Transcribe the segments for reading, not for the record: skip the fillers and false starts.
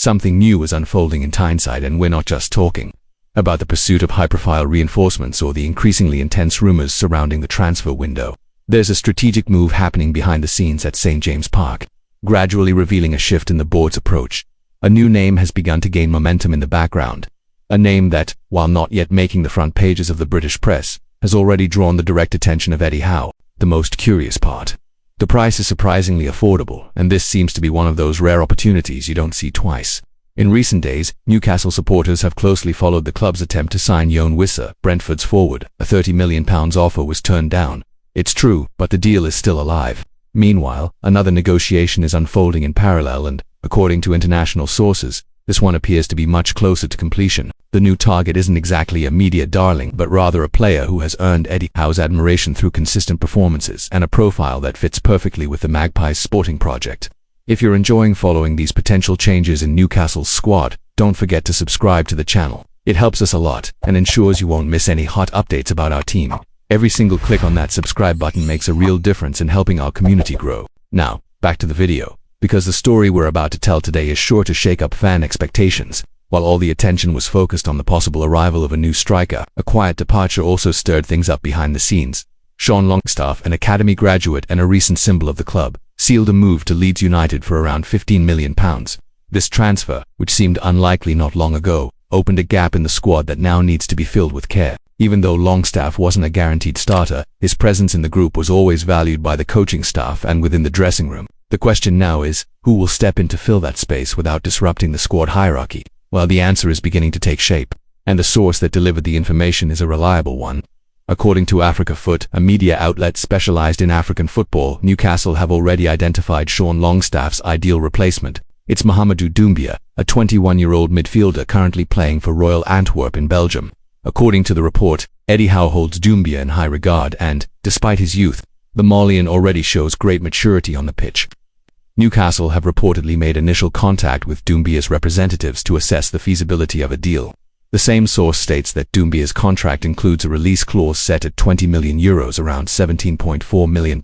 Something new is unfolding in Tyneside, and we're not just talking about the pursuit of high-profile reinforcements or the increasingly intense rumours surrounding the transfer window. There's a strategic move happening behind the scenes at St. James Park, gradually revealing a shift in the board's approach. A new name has begun to gain momentum in the background. A name that, while not yet making the front pages of the British press, has already drawn the direct attention of Eddie Howe. The most curious part: the price is surprisingly affordable, and this seems to be one of those rare opportunities you don't see twice. In recent days, Newcastle supporters have closely followed the club's attempt to sign Yoan Wissa, Brentford's forward. A £30 million offer was turned down. It's true, but the deal is still alive. Meanwhile, another negotiation is unfolding in parallel, and, according to international sources, this one appears to be much closer to completion. The new target isn't exactly a media darling, but rather a player who has earned Eddie Howe's admiration through consistent performances and a profile that fits perfectly with the Magpies' sporting project. If you're enjoying following these potential changes in Newcastle's squad, don't forget to subscribe to the channel. It helps us a lot and ensures you won't miss any hot updates about our team. Every single click on that subscribe button makes a real difference in helping our community grow. Now, back to the video, because the story we're about to tell today is sure to shake up fan expectations. While all the attention was focused on the possible arrival of a new striker, a quiet departure also stirred things up behind the scenes. Sean Longstaff, an academy graduate and a recent symbol of the club, sealed a move to Leeds United for around £15 million. This transfer, which seemed unlikely not long ago, opened a gap in the squad that now needs to be filled with care. Even though Longstaff wasn't a guaranteed starter, his presence in the group was always valued by the coaching staff and within the dressing room. The question now is, who will step in to fill that space without disrupting the squad hierarchy? Well, the answer is beginning to take shape, and the source that delivered the information is a reliable one. According to Africa Foot, a media outlet specialized in African football, Newcastle have already identified Sean Longstaff's ideal replacement. It's Mahamadou Dumbia, a 21-year-old midfielder currently playing for Royal Antwerp in Belgium. According to the report, Eddie Howe holds Dumbia in high regard and, despite his youth, the Malian already shows great maturity on the pitch. Newcastle have reportedly made initial contact with Dumbia's representatives to assess the feasibility of a deal. The same source states that Dumbia's contract includes a release clause set at €20 million, around £17.4 million.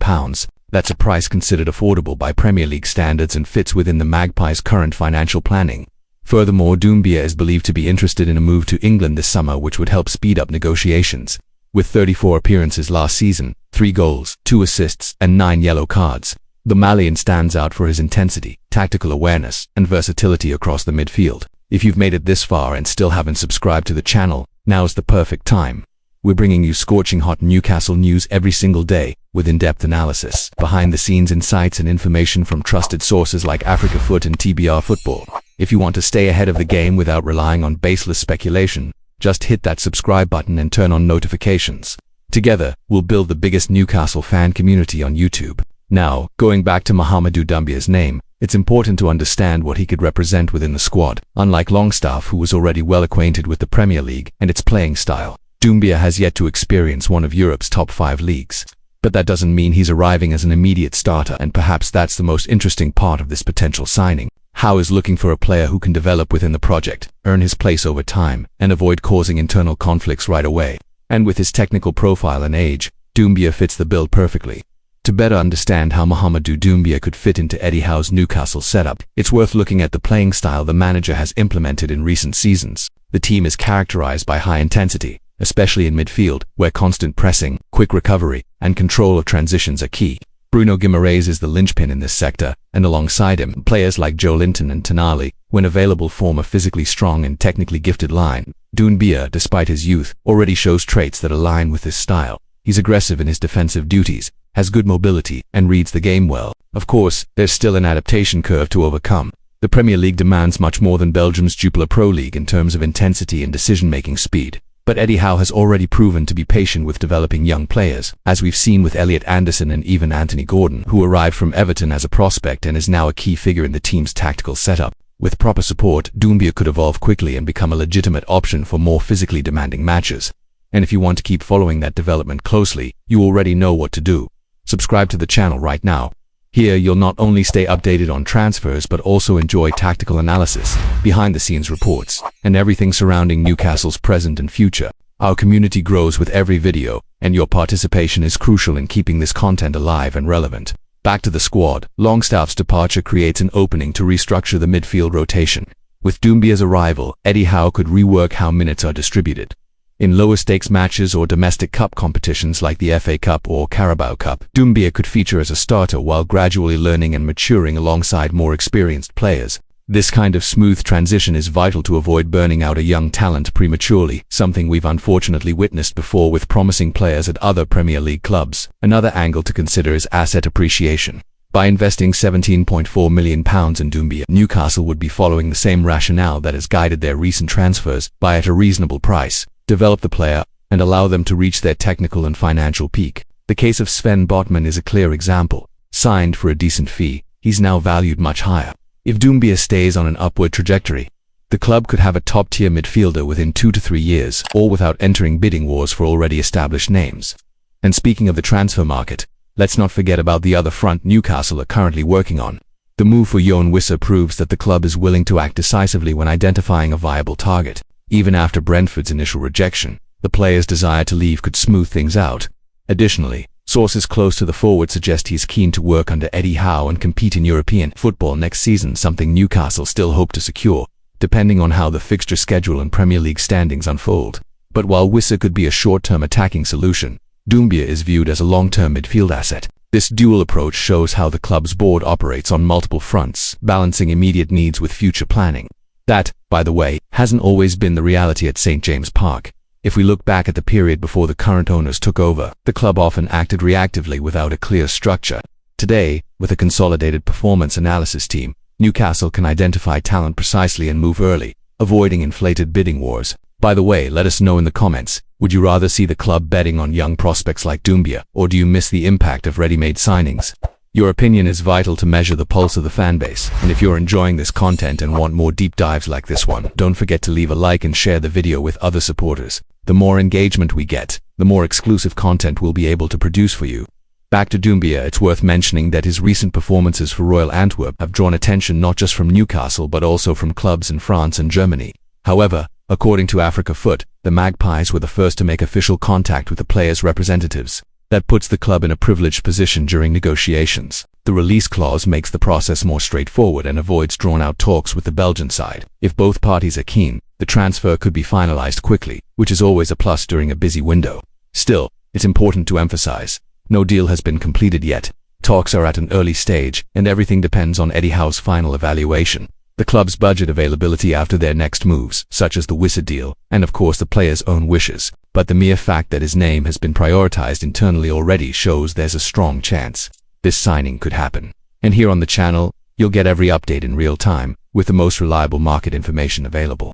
That's a price considered affordable by Premier League standards and fits within the Magpies' current financial planning. Furthermore, Dumbia is believed to be interested in a move to England this summer, which would help speed up negotiations. With 34 appearances last season, 3 goals, 2 assists, and 9 yellow cards, the Malian stands out for his intensity, tactical awareness, and versatility across the midfield. If you've made it this far and still haven't subscribed to the channel, now's the perfect time. We're bringing you scorching hot Newcastle news every single day, with in-depth analysis, behind-the-scenes insights, and information from trusted sources like Africa Foot and TBR Football. If you want to stay ahead of the game without relying on baseless speculation, just hit that subscribe button and turn on notifications. Together, we'll build the biggest Newcastle fan community on YouTube. Now, going back to Mahamadou Dumbia's name, it's important to understand what he could represent within the squad. Unlike Longstaff, who was already well acquainted with the Premier League and its playing style, Dumbia has yet to experience one of Europe's top 5 leagues. But that doesn't mean he's arriving as an immediate starter, and perhaps that's the most interesting part of this potential signing. Howe is looking for a player who can develop within the project, earn his place over time, and avoid causing internal conflicts right away. And with his technical profile and age, Dumbia fits the bill perfectly. To better understand how Mahamadou Dumbia could fit into Eddie Howe's Newcastle setup, it's worth looking at the playing style the manager has implemented in recent seasons. The team is characterized by high intensity, especially in midfield, where constant pressing, quick recovery, and control of transitions are key. Bruno Guimaraes is the linchpin in this sector, and alongside him, players like Joe Linton and Tonali, when available, form a physically strong and technically gifted line. Dumbia, despite his youth, already shows traits that align with his style. He's aggressive in his defensive duties, has good mobility, and reads the game well. Of course, there's still an adaptation curve to overcome. The Premier League demands much more than Belgium's Jupiler Pro League in terms of intensity and decision-making speed. But Eddie Howe has already proven to be patient with developing young players, as we've seen with Elliot Anderson and even Anthony Gordon, who arrived from Everton as a prospect and is now a key figure in the team's tactical setup. With proper support, Dumbia could evolve quickly and become a legitimate option for more physically demanding matches. And if you want to keep following that development closely, you already know what to do. Subscribe to the channel right now. Here you'll not only stay updated on transfers but also enjoy tactical analysis, behind-the-scenes reports, and everything surrounding Newcastle's present and future. Our community grows with every video, and your participation is crucial in keeping this content alive and relevant. Back to the squad. Longstaff's departure creates an opening to restructure the midfield rotation. With Dumbia's arrival, Eddie Howe could rework how minutes are distributed. In lower-stakes matches or domestic cup competitions like the FA Cup or Carabao Cup, Dumbia could feature as a starter while gradually learning and maturing alongside more experienced players. This kind of smooth transition is vital to avoid burning out a young talent prematurely, something we've unfortunately witnessed before with promising players at other Premier League clubs. Another angle to consider is asset appreciation. By investing £17.4 million in Dumbia, Newcastle would be following the same rationale that has guided their recent transfers: buy at a reasonable price, develop the player, and allow them to reach their technical and financial peak. The case of Sven Botman is a clear example. Signed for a decent fee, he's now valued much higher. If Dumbia stays on an upward trajectory, the club could have a top-tier midfielder within 2 to 3 years, all without entering bidding wars for already established names. And speaking of the transfer market, let's not forget about the other front Newcastle are currently working on. The move for Yoane Wissa proves that the club is willing to act decisively when identifying a viable target. Even after Brentford's initial rejection, the player's desire to leave could smooth things out. Additionally, sources close to the forward suggest he's keen to work under Eddie Howe and compete in European football next season, something Newcastle still hope to secure, depending on how the fixture schedule and Premier League standings unfold. But while Wissa could be a short-term attacking solution, Dumbia is viewed as a long-term midfield asset. This dual approach shows how the club's board operates on multiple fronts, balancing immediate needs with future planning. That, by the way, hasn't always been the reality at St. James Park. If we look back at the period before the current owners took over, the club often acted reactively without a clear structure. Today, with a consolidated performance analysis team, Newcastle can identify talent precisely and move early, avoiding inflated bidding wars. By the way, let us know in the comments, would you rather see the club betting on young prospects like Dumbia, or do you miss the impact of ready-made signings? Your opinion is vital to measure the pulse of the fanbase, and if you're enjoying this content and want more deep dives like this one, don't forget to leave a like and share the video with other supporters. The more engagement we get, the more exclusive content we'll be able to produce for you. Back to Dumbia, it's worth mentioning that his recent performances for Royal Antwerp have drawn attention not just from Newcastle but also from clubs in France and Germany. However, according to Africa Foot, the Magpies were the first to make official contact with the players' representatives. That puts the club in a privileged position during negotiations. The release clause makes the process more straightforward and avoids drawn-out talks with the Belgian side. If both parties are keen, the transfer could be finalized quickly, which is always a plus during a busy window. Still, it's important to emphasize, no deal has been completed yet. Talks are at an early stage, and everything depends on Eddie Howe's final evaluation, the club's budget availability after their next moves, such as the Wissa deal, and of course the player's own wishes. But the mere fact that his name has been prioritized internally already shows there's a strong chance this signing could happen. And here on the channel, you'll get every update in real time, with the most reliable market information available.